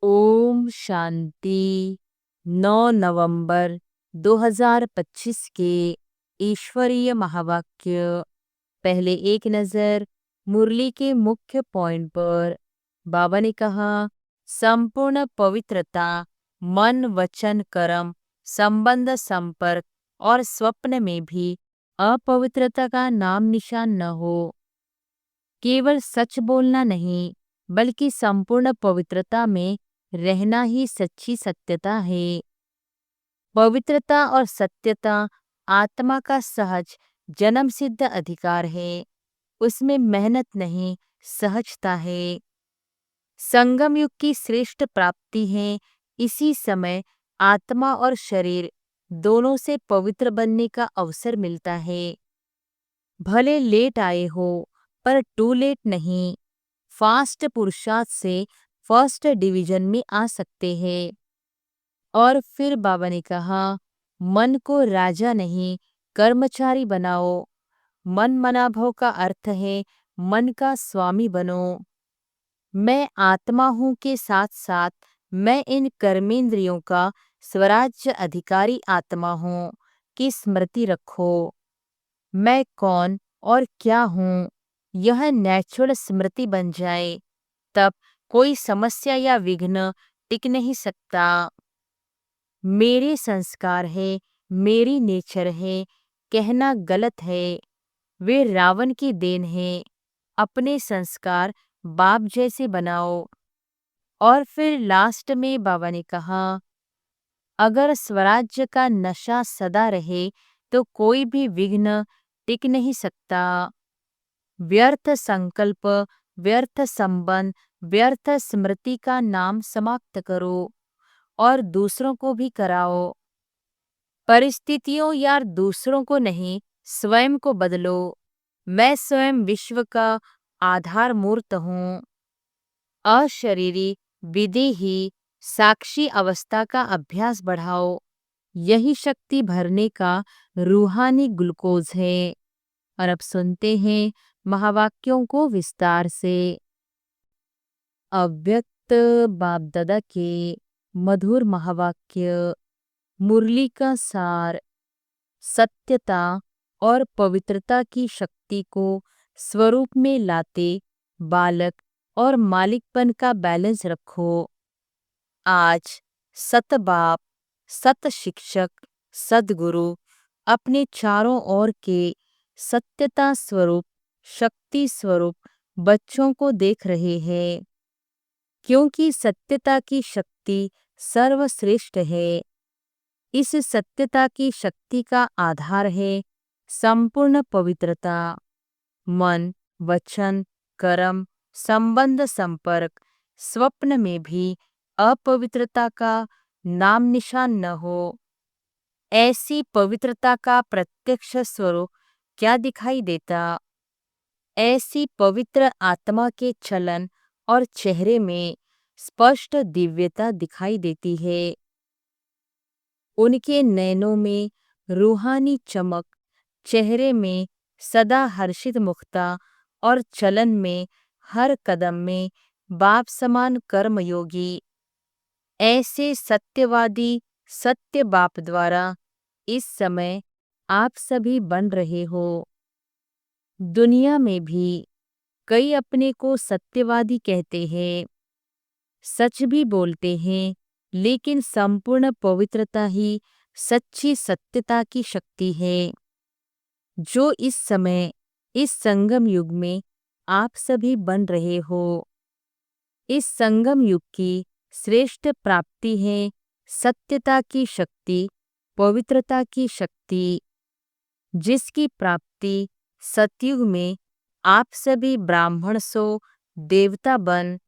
ओम शांति। 9 नवंबर 2025 के ईश्वरीय महावाक्य। पहले एक नज़र मुरली के मुख्य पॉइंट पर। बाबा ने कहा, संपूर्ण पवित्रता मन वचन कर्म संबंध संपर्क और स्वप्न में भी अपवित्रता का नाम निशान न हो। केवल सच बोलना नहीं बल्कि संपूर्ण पवित्रता में रहना ही सच्ची सत्यता है। पवित्रता और सत्यता आत्मा का सहज जन्म सिद्ध अधिकार है। उसमें मेहनत नहीं, सहजता है। संगम युग की श्रेष्ठ प्राप्ति है। इसी समय आत्मा और शरीर दोनों से पवित्र बनने का अवसर मिलता है। भले लेट आए हो पर टू लेट नहीं। फास्ट पुरुषार्थ से फर्स्ट डिवीजन में आ सकते हैं। और फिर बाबा ने कहा, मन को राजा नहीं कर्मचारी बनाओ। मन मनाभव का अर्थ है मन का स्वामी बनो। मैं आत्मा हूँ के साथ साथ मैं इन कर्मेंद्रियों का स्वराज्य अधिकारी आत्मा हूँ की स्मृति रखो। मैं कौन और क्या हूँ यह नेचुरल स्मृति बन जाए, तब कोई समस्या या विघ्न टिक नहीं सकता। मेरे संस्कार है, मेरी नेचर है कहना गलत है। वे रावण की देन है। अपने संस्कार बाप जैसे बनाओ। और फिर लास्ट में बाबा ने कहा, अगर स्वराज्य का नशा सदा रहे तो कोई भी विघ्न टिक नहीं सकता। व्यर्थ संकल्प, व्यर्थ संबंध, व्यर्थ स्मृति का नाम समाप्त करो और दूसरों को भी कराओ। परिस्थितियों या दूसरों को नहीं, स्वयं को बदलो। मैं स्वयं विश्व का आधार मूर्त हूँ। अशरीरी विदेही साक्षी अवस्था का अभ्यास बढ़ाओ। यही शक्ति भरने का रूहानी ग्लूकोज है। और अब सुनते हैं महावाक्यों को विस्तार से। अव्यक्त बाप दादा के मधुर महावाक्य। मुरली का सार। सत्यता और पवित्रता की शक्ति को स्वरूप में लाते बालक और मालिकपन का बैलेंस रखो। आज सत बाप, सत शिक्षक, सद्गुरु अपने चारों ओर के सत्यता स्वरूप, शक्ति स्वरूप बच्चों को देख रहे हैं, क्योंकि सत्यता की शक्ति सर्वश्रेष्ठ है। इस सत्यता की शक्ति का आधार है संपूर्ण पवित्रता। मन, वचन, कर्म, संबंध संपर्क, स्वप्न में भी अपवित्रता का नाम निशान न हो। ऐसी पवित्रता का प्रत्यक्ष स्वरूप क्या दिखाई देता? ऐसी पवित्र आत्मा के चलन और चेहरे में स्पष्ट दिव्यता दिखाई देती है। उनके नैनों में रूहानी चमक, चेहरे में सदा हर्षित मुखता और चलन में हर कदम में बाप समान कर्मयोगी। ऐसे सत्यवादी सत्य बाप द्वारा इस समय आप सभी बन रहे हो। दुनिया में भी कई अपने को सत्यवादी कहते हैं, सच भी बोलते हैं, लेकिन संपूर्ण पवित्रता ही सच्ची सत्यता की शक्ति है, जो इस समय इस संगम युग में आप सभी बन रहे हो। इस संगम युग की श्रेष्ठ प्राप्ति है सत्यता की शक्ति, पवित्रता की शक्ति, जिसकी प्राप्ति सतयुग में आप सभी ब्राह्मण सो देवता बन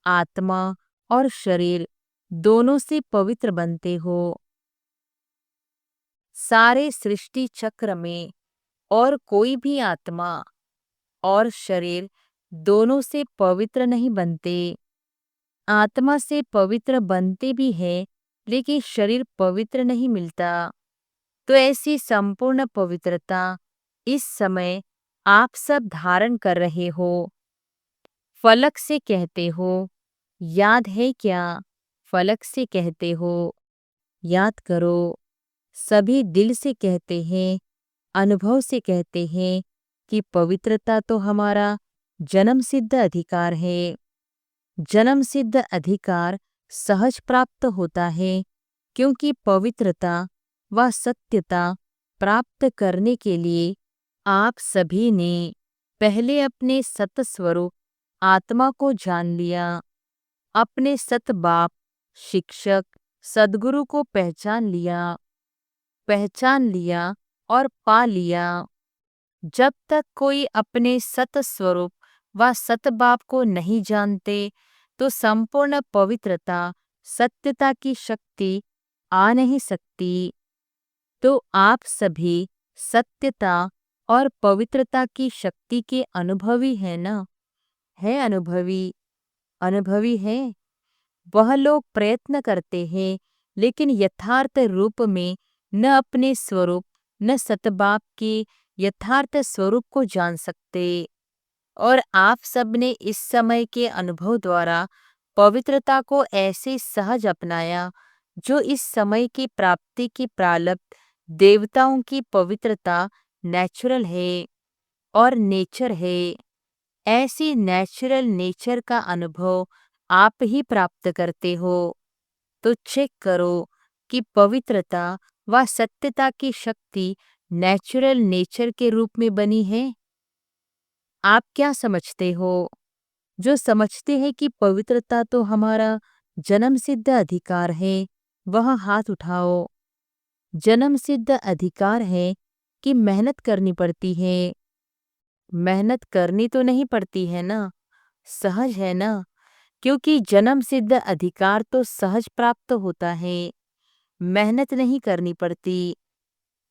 आत्मा और शरीर दोनों से पवित्र बनते हो। सारे सृष्टि चक्र में और कोई भी आत्मा और शरीर दोनों से पवित्र नहीं बनते। आत्मा से पवित्र बनते भी हैं, लेकिन शरीर पवित्र नहीं मिलता। तो ऐसी संपूर्ण पवित्रता इस समय आप सब धारण कर रहे हो। फलक से कहते हो, याद है क्या? फलक से कहते हो। याद करो, सभी दिल से कहते हैं, अनुभव से कहते हैं कि पवित्रता तो हमारा जन्म सिद्ध अधिकार है। जन्म सिद्ध अधिकार सहज प्राप्त होता है, क्योंकि पवित्रता व सत्यता प्राप्त करने के लिए आप सभी ने पहले अपने सत स्वरूप आत्मा को जान लिया, अपने सत बाप, शिक्षक, सद्गुरु को पहचान लिया और पा लिया। जब तक कोई अपने सत स्वरूप व सत बाप को नहीं जानते, तो संपूर्ण पवित्रता, सत्यता की शक्ति आ नहीं सकती। तो आप सभी सत्यता और पवित्रता की शक्ति के अनुभवी हैं ना? है अनुभवी? अनुभवी है। वह लोग प्रयत्न करते हैं, लेकिन यथार्थ रूप में न अपने स्वरूप, न सतबाप के यथार्थ स्वरूप को जान सकते। और आप सबने इस समय के अनुभव द्वारा पवित्रता को ऐसे सहज अपनाया, जो इस समय की प्राप्ति की प्रारब्ध देवताओं की पवित्रता नेचुरल है और नेचर है। ऐसी नेचुरल नेचर का अनुभव आप ही प्राप्त करते हो। तो चेक करो कि पवित्रता व सत्यता की शक्ति नेचुरल नेचर के रूप में बनी है। आप क्या समझते हो? जो समझते हैं कि पवित्रता तो हमारा जन्म सिद्ध अधिकार है, वह हाथ उठाओ। जन्म सिद्ध अधिकार है कि मेहनत करनी पड़ती है। मेहनत करनी तो नहीं पड़ती है ना, सहज है ना, क्योंकि जन्म सिद्ध अधिकार तो सहज प्राप्त होता है, मेहनत नहीं करनी पड़ती।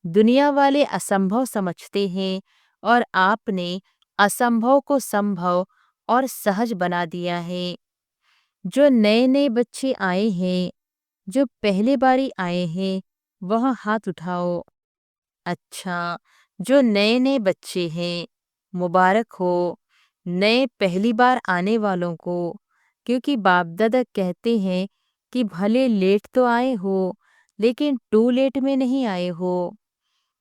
दुनिया वाले असंभव समझते हैं और आपने असंभव को संभव और सहज बना दिया है। जो नए नए बच्चे आए हैं, जो पहले बारी आए हैं, वह हाथ उठाओ। अच्छा, जो नए नए बच्चे हैं, मुबारक हो नए पहली बार आने वालों को, क्योंकि बाप दादा कहते हैं कि भले लेट तो आए हो, लेकिन टू लेट में नहीं आए हो।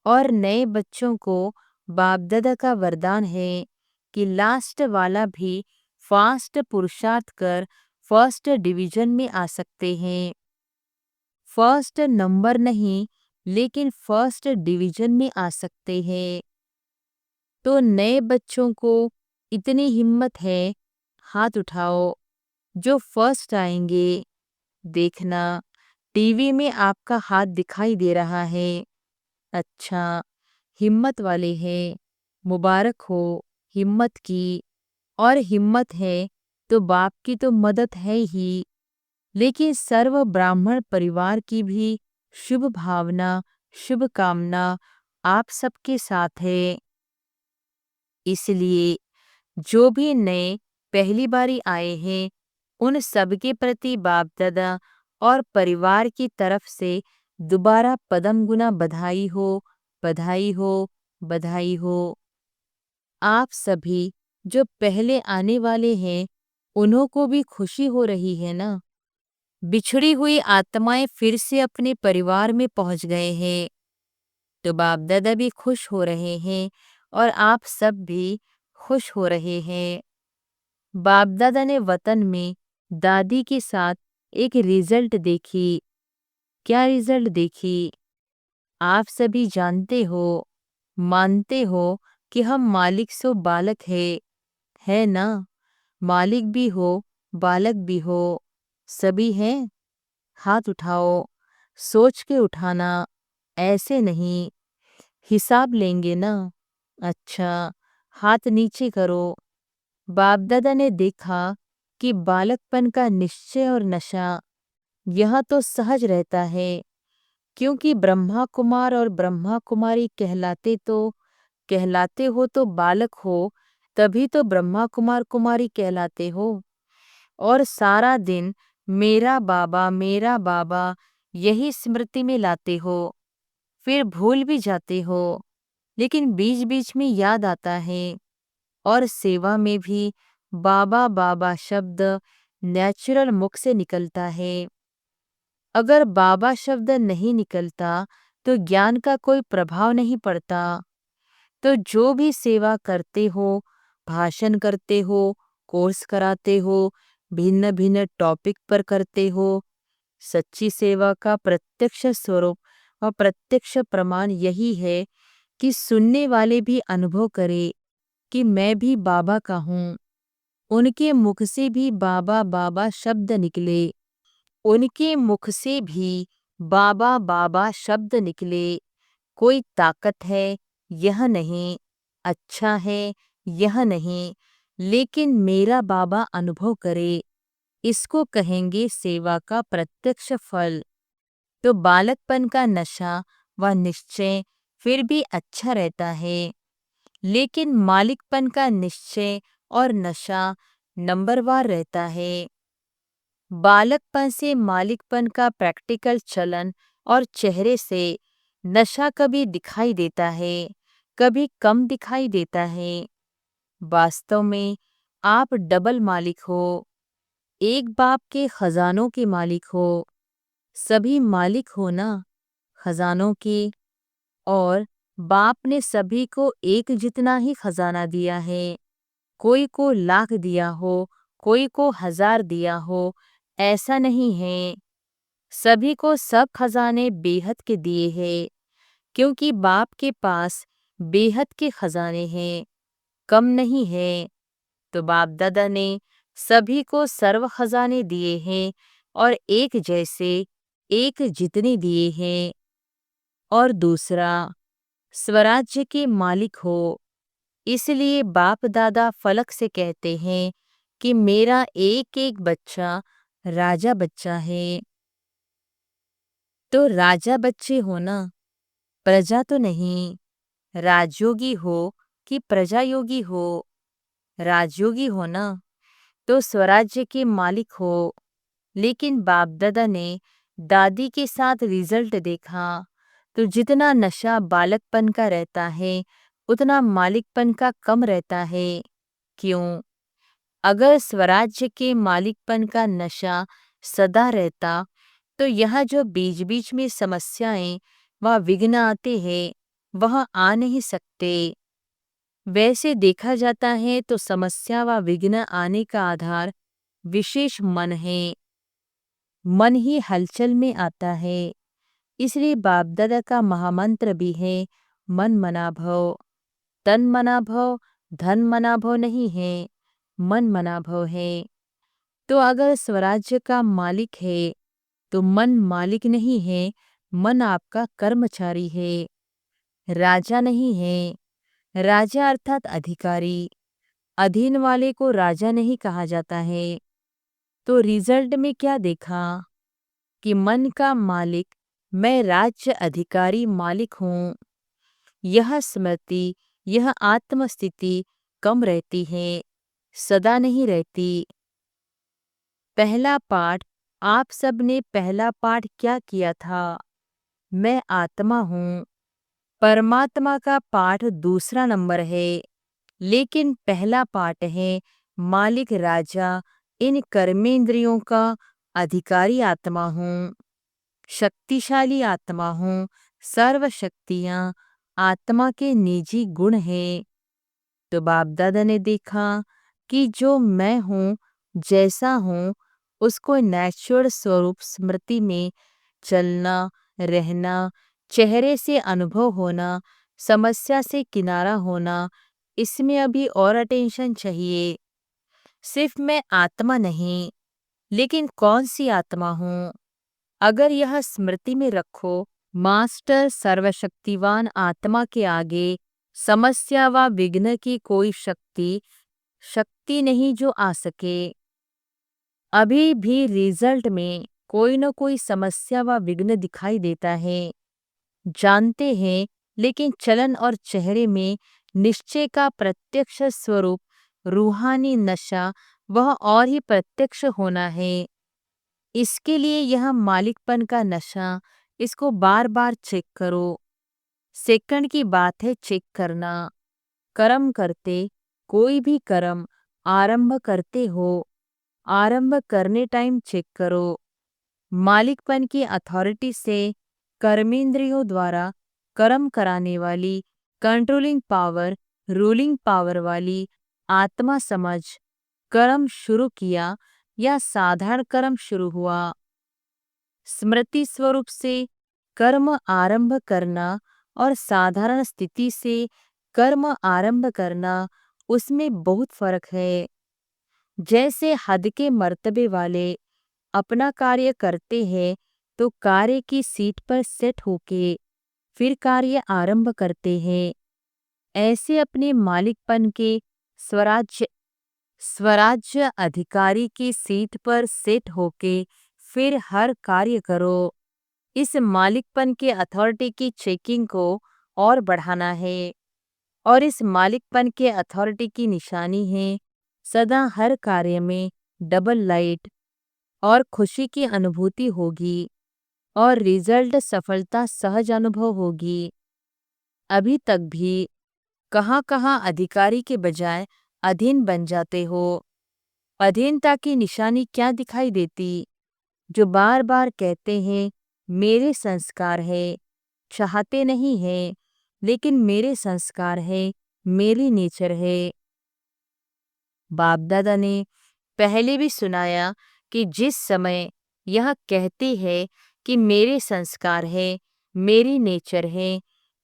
और नए बच्चों को बाप दादा का वरदान है कि लास्ट वाला भी फास्ट पुरुषार्थ कर फर्स्ट डिवीजन में आ सकते हैं। फर्स्ट नंबर नहीं, लेकिन फर्स्ट डिवीजन में आ सकते हैं। तो नए बच्चों को इतनी हिम्मत है, हाथ उठाओ। जो फर्स्ट आएंगे, देखना टीवी में आपका हाथ दिखाई दे रहा है। अच्छा, हिम्मत वाले हैं, मुबारक हो हिम्मत की। और हिम्मत है तो बाप की तो मदद है ही, लेकिन सर्व ब्राह्मण परिवार की भी शुभ भावना, शुभ कामना आप सबके साथ है। इसलिए जो भी नए पहली बारी आए हैं, उन सबके प्रति बाप दादा और परिवार की तरफ से दोबारा पदम गुना बधाई हो, बधाई हो, बधाई हो। आप सभी जो पहले आने वाले हैं, उन्हों को भी खुशी हो रही है ना? बिछड़ी हुई आत्माएं फिर से अपने परिवार में पहुंच गए हैं, तो बाप दादा भी खुश हो रहे हैं और आप सब भी खुश हो रहे हैं। बाप दादा ने वतन में दादी के साथ एक रिजल्ट देखी। क्या रिजल्ट देखी? आप सभी जानते हो, मानते हो कि हम मालिक सो बालक है ना? मालिक भी हो, बालक भी हो, सभी हैं। हाथ उठाओ, सोच के उठाना, ऐसे नहीं। हिसाब लेंगे ना? अच्छा, हाथ नीचे करो। बाप दादा ने देखा कि बालकपन का निश्चय और नशा यह तो सहज रहता है, क्योंकि ब्रह्मा कुमार और ब्रह्मा कुमारी कहलाते हो तो बालक हो, तभी तो ब्रह्मा कुमार कुमारी कहलाते हो। और सारा दिन मेरा बाबा यही स्मृति में लाते हो, फिर भूल भी जाते हो, लेकिन बीच बीच में याद आता है। और सेवा में भी बाबा बाबा शब्द नेचुरल मुख से निकलता है। अगर बाबा शब्द नहीं निकलता तो ज्ञान का कोई प्रभाव नहीं पड़ता। तो जो भी सेवा करते हो, भाषण करते हो, कोर्स कराते हो, भिन्न भिन्न टॉपिक पर करते हो, सच्ची सेवा का प्रत्यक्ष स्वरूप और प्रत्यक्ष प्रमाण यही है कि सुनने वाले भी अनुभव करे कि मैं भी बाबा का हूँ। उनके मुख से भी बाबा बाबा शब्द निकले। उनके मुख से भी बाबा बाबा शब्द निकले। कोई ताकत है यह नहीं, अच्छा है यह नहीं, लेकिन मेरा बाबा अनुभव करे, इसको कहेंगे सेवा का प्रत्यक्ष फल। तो बालकपन का नशा व निश्चय फिर भी अच्छा रहता है, लेकिन मालिकपन का निश्चय और नशा नंबरवार रहता है। बालकपन से मालिकपन का प्रैक्टिकल चलन और चेहरे से नशा कभी दिखाई देता है, कभी कम दिखाई देता है। वास्तव में आप डबल मालिक हो, एक बाप के खजानों के मालिक हो। सभी मालिक हो ना खजानों के, और बाप ने सभी को एक जितना ही खजाना दिया है। कोई को लाख दिया हो, कोई को 1000 दिया हो, ऐसा नहीं है। सभी को सब खजाने बेहद के दिए हैं, क्योंकि बाप के पास बेहद के खजाने हैं, कम नहीं है। तो बाप दादा ने सभी को सर्व खजाने दिए हैं और एक जैसे, एक जितने दिए हैं। और दूसरा, स्वराज्य के मालिक हो। इसलिए बाप दादा फलक से कहते हैं कि मेरा एक एक बच्चा राजा बच्चा है। तो राजा बच्चे हो ना, प्रजा तो नहीं। राजयोगी हो कि प्रजा योगी हो। राजयोगी हो ना तो स्वराज्य के मालिक हो। लेकिन बाप दादा ने दादी के साथ रिजल्ट देखा, तो जितना नशा बालकपन का रहता है उतना मालिकपन का कम रहता है। क्यों? अगर स्वराज्य के मालिकपन का नशा सदा रहता तो यह जो बीच बीच में समस्याएं व विघ्न आते हैं वह आ नहीं सकते। वैसे देखा जाता है तो समस्या व विघ्न आने का आधार विशेष मन है। मन ही हलचल में आता है। इसलिए बाप दादा का महामंत्र भी है मन मना भव। तन मना भव, धन मना भव नहीं है, मन मना भव है। तो अगर स्वराज्य का मालिक है तो मन मालिक नहीं है, मन आपका कर्मचारी है, राजा नहीं है। राजा अर्थात अधिकारी। अधीन वाले को राजा नहीं कहा जाता है। तो रिजल्ट में क्या देखा कि मन का मालिक मैं राज्य अधिकारी मालिक हूँ। यह स्मृति, यह आत्मस्थिति कम रहती है, सदा नहीं रहती। पहला पाठ, आप सब ने पहला पाठ क्या किया था? मैं आत्मा हूँ। परमात्मा का पाठ दूसरा नंबर है, लेकिन पहला पाठ है मालिक राजा इन कर्मेंद्रियों का अधिकारी आत्मा हूँ, शक्तिशाली आत्मा हूँ। सर्व शक्तियाँ आत्मा के निजी गुण हैं। तो बाप दादा ने देखा कि जो मैं हूँ, जैसा हूँ, उसको नेचुरल स्वरूप स्मृति में चलना, रहना, चेहरे से अनुभव होना, समस्या से किनारा होना, इसमें अभी और अटेंशन चाहिए। सिर्फ मैं आत्मा नहीं, लेकिन कौन सी आत्मा हूँ? अगर यह स्मृति में रखो, मास्टर सर्वशक्तिवान आत्मा के आगे समस्या व विघ्न की कोई शक्ति नहीं जो आ सके। अभी भी रिजल्ट में कोई न कोई समस्या व विघ्न दिखाई देता है, जानते हैं, लेकिन चलन और चेहरे में निश्चय का प्रत्यक्ष स्वरूप रूहानी नशा वह और ही प्रत्यक्ष होना है। इसके लिए यह मालिकपन का नशा, इसको बार बार चेक करो। सेकंड की बात है चेक करना। कर्म करते, कोई भी कर्म आरंभ करते हो, आरंभ करने टाइम चेक करो। मालिकपन की अथॉरिटी से कर्मेंद्रियों द्वारा कर्म कराने वाली कंट्रोलिंग पावर, रूलिंग पावर वाली आत्मा समझ कर्म शुरू किया या साधारण कर्म शुरू हुआ। स्मृति स्वरूप से कर्म आरंभ करना और साधारण स्थिति से कर्म आरंभ करना, उसमें बहुत फर्क है। जैसे हद के मर्तबे वाले अपना कार्य करते हैं तो कार्य की सीट पर सेट होके फिर कार्य आरंभ करते हैं, ऐसे अपने मालिकपन के स्वराज्य स्वराज्य अधिकारी की सीट पर सेट होके फिर हर कार्य करो। इस मालिकपन के अथॉरिटी की चेकिंग को और बढ़ाना है, और इस मालिकपन के अथॉरिटी की निशानी है सदा हर कार्य में डबल लाइट और खुशी की अनुभूति होगी और रिजल्ट सफलता सहज अनुभव होगी। अभी तक भी कहाँ कहाँ अधिकारी के बजाय अधीन बन जाते हो। अधीनता की निशानी क्या दिखाई देती? जो बार बार कहते हैं मेरे संस्कार है, चाहते नहीं है लेकिन मेरे संस्कार है, मेरी नेचर है। बाप दादा ने पहले भी सुनाया कि जिस समय यह कहते हैं कि मेरे संस्कार है, मेरी नेचर है,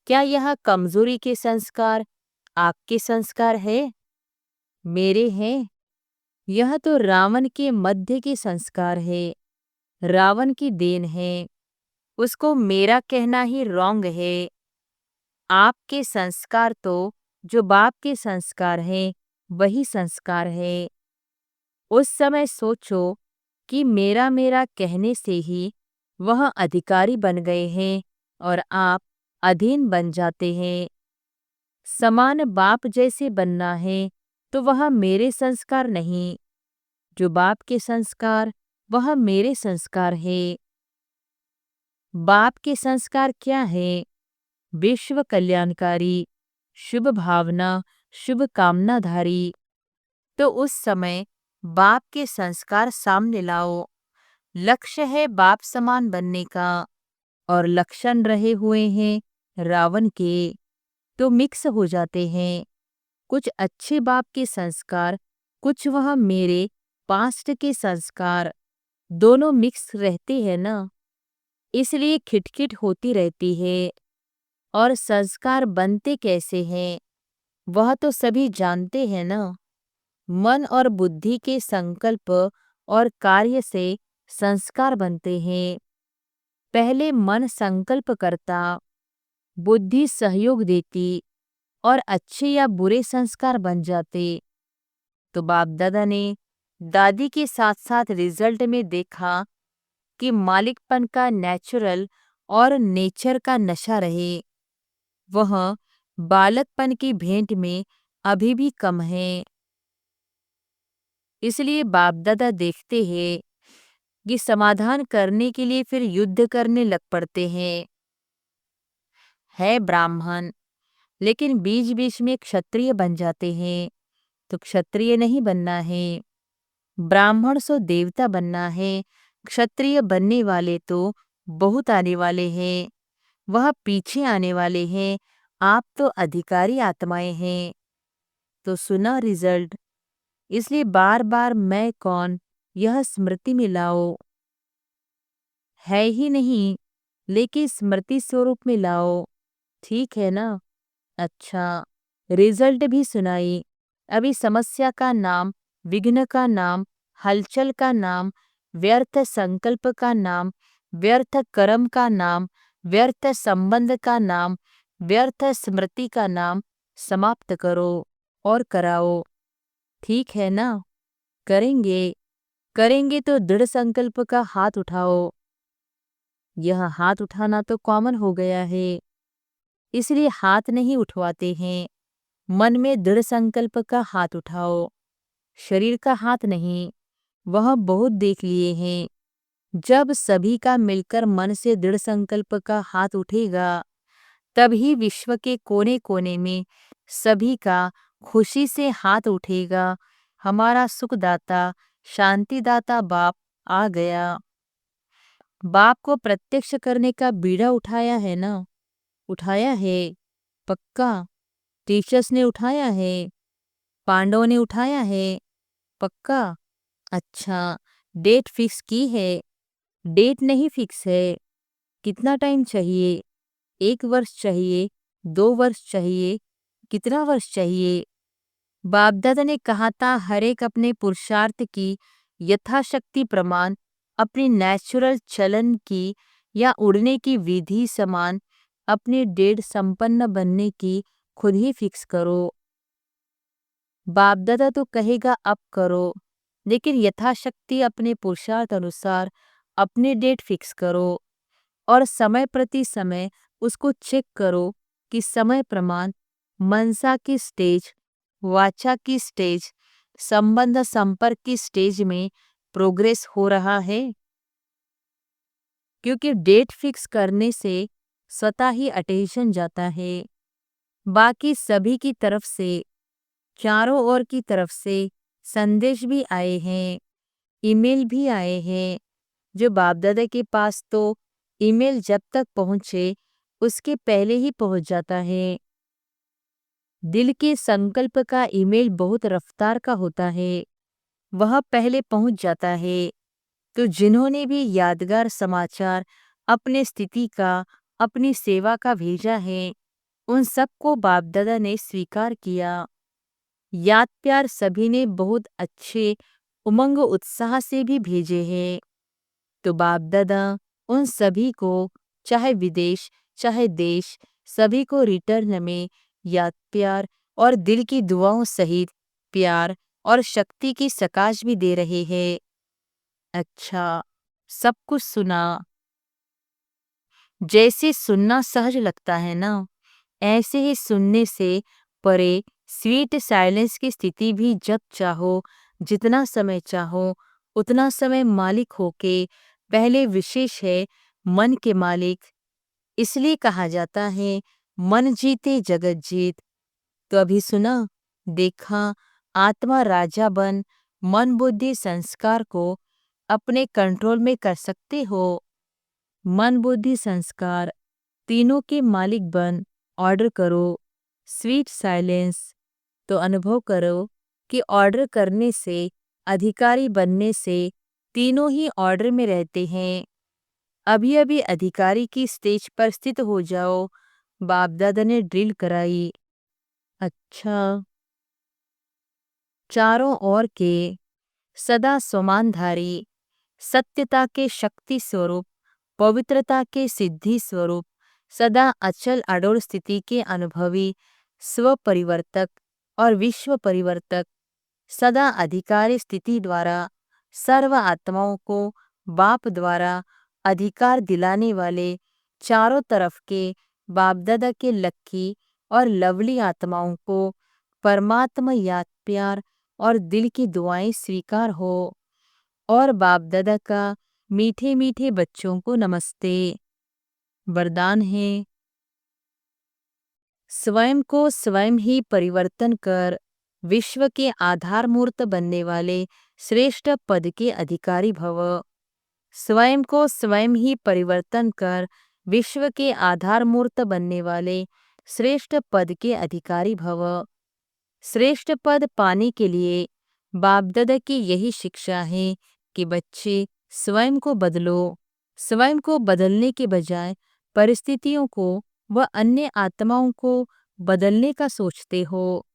क्या यह कमजोरी के संस्कार आपके संस्कार है? मेरे हैं? यह तो रावण के मध्य के संस्कार है, रावण की देन है। उसको मेरा कहना ही रॉन्ग है। आपके संस्कार तो जो बाप के संस्कार हैं वही संस्कार है। उस समय सोचो कि मेरा मेरा कहने से ही वह अधिकारी बन गए हैं और आप अधीन बन जाते हैं। समान बाप जैसे बनना है तो वह मेरे संस्कार नहीं, जो बाप के संस्कार वह मेरे संस्कार है। बाप के संस्कार क्या है? विश्व कल्याणकारी, शुभ भावना, शुभ कामनाधारी। तो उस समय बाप के संस्कार सामने लाओ। लक्ष्य है बाप समान बनने का और लक्षण रहे हुए हैं रावण के, तो मिक्स हो जाते हैं। कुछ अच्छे बाप के संस्कार, कुछ वह मेरे पास्ट के संस्कार, दोनों मिक्स रहते हैं ना, इसलिए खिटखिट होती रहती है। और संस्कार बनते कैसे हैं वह तो सभी जानते हैं ना। मन और बुद्धि के संकल्प और कार्य से संस्कार बनते हैं। पहले मन संकल्प करता, बुद्धि सहयोग देती और अच्छे या बुरे संस्कार बन जाते। तो बाप दादा ने दादी के साथ साथ रिजल्ट में देखा कि मालिकपन का नेचुरल और नेचर का नशा रहे, वह बालकपन की भेंट में अभी भी कम है। इसलिए बाप दादा देखते हैं कि समाधान करने के लिए फिर युद्ध करने लग पड़ते हैं। है ब्राह्मण लेकिन बीच बीच में क्षत्रिय बन जाते हैं, तो क्षत्रिय नहीं बनना है। ब्राह्मण सो देवता बनना है। क्षत्रिय बनने वाले तो बहुत आने वाले हैं, वह पीछे आने वाले हैं। आप तो अधिकारी आत्माएं हैं। तो सुना रिजल्ट, इसलिए बार बार मैं कौन यह स्मृति में लाओ। है ही नहीं लेकिन स्मृति स्वरूप में लाओ, ठीक है ना? अच्छा, रिजल्ट भी सुनाई। अभी समस्या का नाम, विघ्न का नाम, हलचल का नाम, व्यर्थ संकल्प का नाम, व्यर्थ कर्म का नाम, व्यर्थ संबंध का नाम, व्यर्थ स्मृति का नाम समाप्त करो और कराओ, ठीक है ना? करेंगे, करेंगे तो दृढ़ संकल्प का हाथ उठाओ। यह हाथ उठाना तो कॉमन हो गया है, इसलिए हाथ नहीं उठवाते हैं। मन में दृढ़ संकल्प का हाथ उठाओ, शरीर का हाथ नहीं। वह बहुत देख लिए हैं। जब सभी का मिलकर मन से दृढ़ संकल्प का हाथ उठेगा, तभी विश्व के कोने कोने में सभी का खुशी से हाथ उठेगा। हमारा सुखदाता, शांतिदाता बाप आ गया। बाप को प्रत्यक्ष करने का बीड़ा उठाया है ना? उठाया है। पक्का? टीचर्स ने उठाया है। पांडवों ने उठाया है। पक्का? अच्छा, डेट फिक्स की है? डेट नहीं फिक्स है। कितना टाइम चाहिए? 1 वर्ष चाहिए? 2 वर्ष चाहिए? कितना वर्ष चाहिए? बाप दादा ने कहा था हर एक अपने पुरुषार्थ की यथाशक्ति प्रमाण अपनी नेचुरल चलन की या उड़ने की विधि समान अपनी डेढ़ संपन्न बनने की खुद ही फिक्स करो। बाप दादा तो कहेगा अब करो, लेकिन यथाशक्ति अपने पुरुषार्थ अनुसार अपनी डेट फिक्स करो और समय प्रति समय उसको चेक करो कि समय प्रमाण मनसा की स्टेज, वाचा की स्टेज, संबंध संपर्क की स्टेज में प्रोग्रेस हो रहा है। क्योंकि डेट फिक्स करने से स्वतः ही अटेंशन जाता है। बाकी सभी की तरफ से, चारों ओर की तरफ से संदेश भी आए हैं, ईमेल भी आए हैं। जो बाप दादा के पास तो ईमेल जब तक पहुंचे उसके पहले ही पहुंच जाता है। दिल के संकल्प का ईमेल बहुत रफ्तार का होता है, वह पहले पहुंच जाता है। तो जिन्होंने भी यादगार समाचार अपने स्थिति का, अपनी सेवा का भेजा है, उन सबको बाप दादा ने स्वीकार किया। याद प्यार सभी ने बहुत अच्छे उमंग उत्साह से भी भेजे हैं। तो बाप दादा उन सभी को, चाहे विदेश चाहे देश, सभी को रिटर्न में याद प्यार और दिल की दुआओं सहित प्यार और शक्ति की सकाश भी दे रहे हैं। अच्छा, सब कुछ सुना। जैसे सुनना सहज लगता है ना, ऐसे ही सुनने से परे स्वीट साइलेंस की स्थिति भी जब चाहो, जितना समय चाहो, उतना समय मालिक होके, पहले विशेष है मन के मालिक। इसलिए कहा जाता है मन जीते जगत जीत। तो अभी सुना, देखा, आत्मा राजा बन मन बुद्धि संस्कार को अपने कंट्रोल में कर सकते हो। मन बुद्धि संस्कार तीनों के मालिक बन ऑर्डर करो स्वीट साइलेंस। तो अनुभव करो कि ऑर्डर करने से, अधिकारी बनने से तीनों ही ऑर्डर में रहते हैं। अभी अभी अधिकारी की स्टेज पर स्थित हो जाओ, बाप दादा ने ड्रिल कराई। अच्छा, चारों ओर के सदा समानधारी, सत्यता के शक्ति स्वरूप, पवित्रता के सिद्धि स्वरूप, सदा अचल अडोल स्थिति के अनुभवी, स्व परिवर्तक और विश्व परिवर्तक, सदा अधिकारी स्थिति द्वारा सर्व आत्माओं को बाप द्वारा अधिकार दिलाने वाले, चारों तरफ के बाप दादा के लक्की और लवली आत्माओं को परमात्मा याद प्यार और दिल की दुआएं स्वीकार हो। और बाप दादा का मीठे मीठे बच्चों को नमस्ते। वरदान है, स्वयं को स्वयं ही परिवर्तन कर विश्व के आधार मूर्त बनने वाले श्रेष्ठ पद के अधिकारी भव। स्वयं को स्वयं ही परिवर्तन कर विश्व के आधार मूर्त बनने वाले श्रेष्ठ पद के अधिकारी भव। श्रेष्ठ पद पाने के लिए बाप दादा की यही शिक्षा है कि बच्चे स्वयं को बदलो। स्वयं को बदलने के बजाय परिस्थितियों को व अन्य आत्माओं को बदलने का सोचते हो,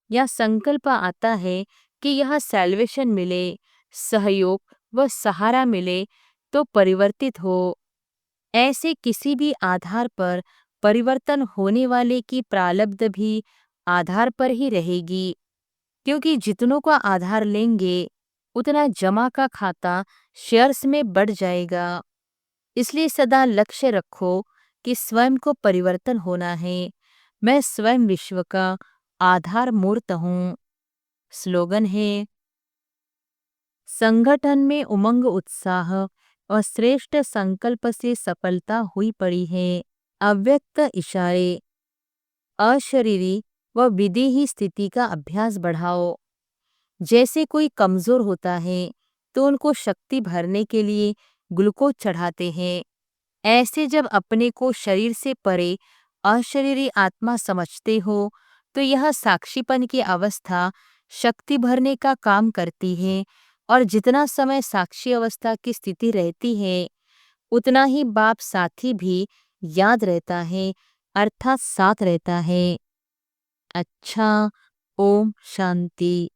या संकल्प आता है कि यह सैल्वेशन मिले, सहयोग व सहारा मिले तो परिवर्तित हो। ऐसे किसी भी आधार पर परिवर्तन होने वाले की प्रारब्ध भी आधार पर ही रहेगी, क्योंकि जितनों का आधार लेंगे उतना जमा का खाता शेयर्स में बढ़ जाएगा। इसलिए सदा लक्ष्य रखो कि स्वयं को परिवर्तन होना है। मैं स्वयं विश्व का आधार मूर्त हूँ। स्लोगन है, संगठन में उमंग उत्साह और श्रेष्ठ संकल्प से सफलता हुई पड़ी है। अव्यक्त इशारे, अशरीरी व विदेही स्थिति का अभ्यास बढ़ाओ। जैसे कोई कमजोर होता है तो उनको शक्ति भरने के लिए ग्लूकोज चढ़ाते हैं। ऐसे जब अपने को शरीर से परे अशरीरी आत्मा समझते हो, तो यह साक्षीपन की अवस्था शक्ति भरने का काम करती है और जितना समय साक्षी अवस्था की स्थिति रहती है, उतना ही बाप साथी भी याद रहता है, अर्थात साथ रहता है। अच्छा, ओम शांति।